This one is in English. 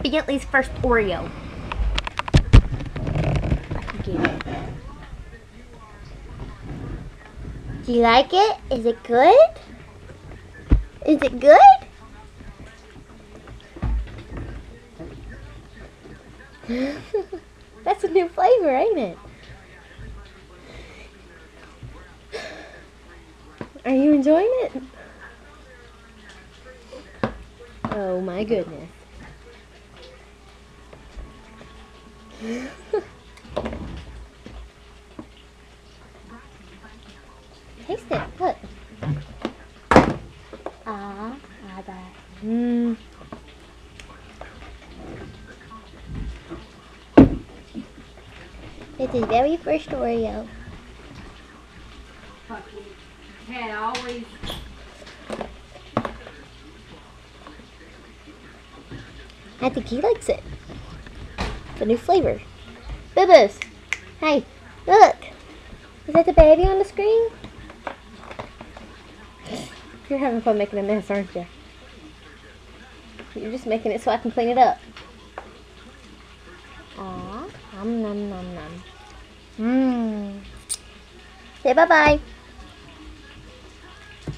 Bentley's first Oreo. I can get it. Do you like it? Is it good? Is it good? That's a new flavor, ain't it? Are you enjoying it? Oh my goodness. Taste it. Look. Mmm. It's his very first Oreo. Had always. I think he likes it. The new flavor. Boo-boos. Hey, look. Is that the baby on the screen? You're having fun making a mess, aren't you? You're just making it so I can clean it up. Aw. Nom nom nom nom. Mmm. Say bye-bye.